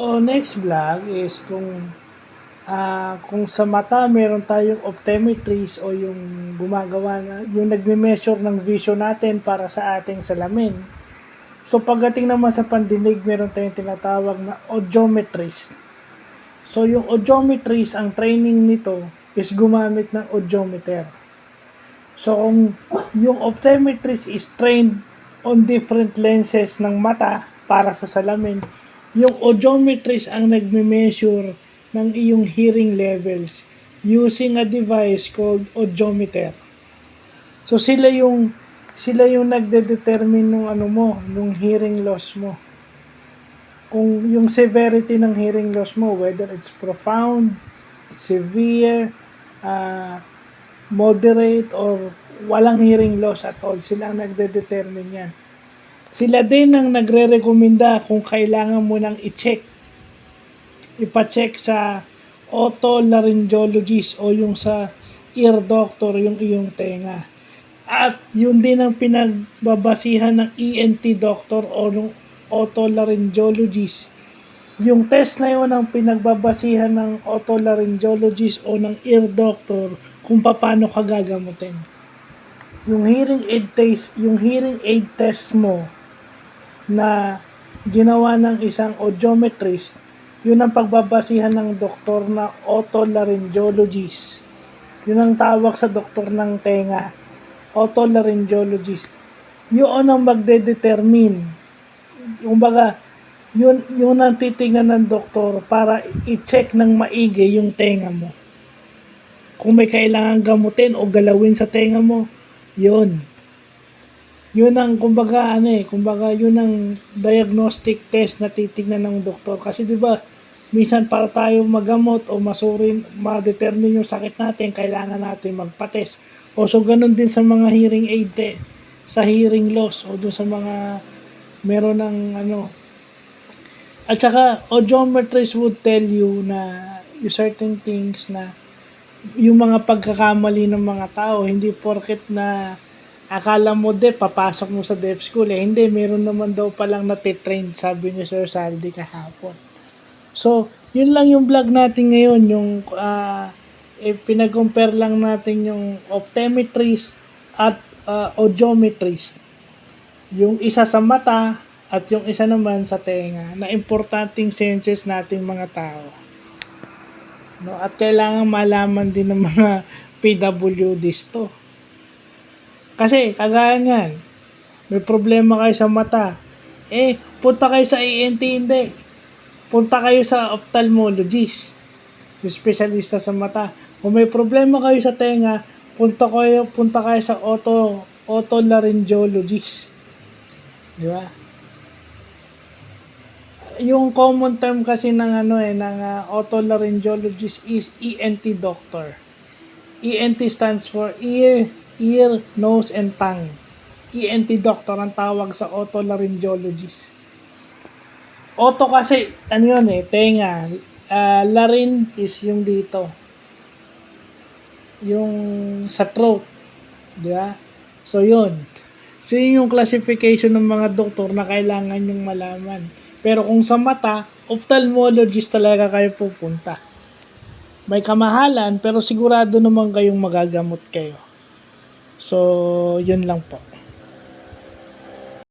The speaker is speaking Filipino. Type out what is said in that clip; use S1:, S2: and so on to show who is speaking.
S1: So, next vlog is kung sa mata meron tayong optometrist o yung gumagawa na, yung nagme-measure ng vision natin para sa ating salamin. So, pagdating naman sa pandinig, meron tayong tinatawag na audiometrist. So, yung audiometrist, ang training nito is gumamit ng audiometer. So, kung yung optometrist is trained on different lenses ng mata para sa salamin, yung audiometrist ang nagme-measure ng iyong hearing levels using a device called audiometer. So sila yung nagde-determine ng nung hearing loss mo. Kung yung severity ng hearing loss mo, whether it's profound, severe, moderate, or walang hearing loss at all, sila ang nagde-determine yan. Sila din ang nagre-rekomenda kung kailangan mo nang ipa-check sa otolaryngologist o yung sa ear doctor, yung iyong tenga. At yun din ang pinagbabasihan ng ENT doctor o ng otolaryngologist. Yung test na yun ang pinagbabasihan ng otolaryngologist o ng ear doctor kung paano ka gagamutin. Yung hearing aid test mo na ginawa ng isang audiometrist, yun ang pagbabasihan ng doktor na otolaryngologist. Yun ang tawag sa doktor ng tenga, otolaryngologist. Yun ang magde-determine. Kumbaga, yun ang titignan ng doktor para i-check ng maigi yung tenga mo. Kung may kailangan gamutin o galawin sa tenga mo, yun. Yun ang kumbaga yun ang diagnostic test na titignan ng doktor. Kasi 'di ba, minsan para tayo magamot o ma-determine yung sakit natin, kailangan natin magpa-test. O so ganun din sa mga hearing aid sa hearing loss o dun sa mga meron ng At saka audiometrist would tell you na yung certain things na yung mga pagkakamali ng mga tao, hindi porket na akala mo papasok mo sa deaf school hindi, meron naman daw palang natitrain, sabi ni Sir Saldi kahapon. So, yun lang yung vlog natin ngayon, yung pinag-compare lang natin yung optometrist at audiometrist. Yung isa sa mata at yung isa naman sa tenga, na importanteng senses nating mga tao. No, at kailangan malaman din ng mga PWDs to. Kasi, kagaya niyan, may problema kayo sa mata. Punta kayo sa ENT, hindi. Punta kayo sa ophthalmologist, yung specialista sa mata. Kung may problema kayo sa tenga, punta kayo sa otolaryngologist. Di ba? Yung common term kasi ng otolaryngologist is ENT doctor. ENT stands for ear, nose, and tongue. ENT doctor ang tawag sa otolaryngologist. Oto kasi, tenga. Laryn is yung dito. Yung sa throat. Di ba? So, yun. So, yun yung classification ng mga doktor na kailangan yung malaman. Pero kung sa mata, ophthalmologist talaga kayo pupunta. May kamahalan, pero sigurado naman kayong magagamot kayo. So, yun lang po.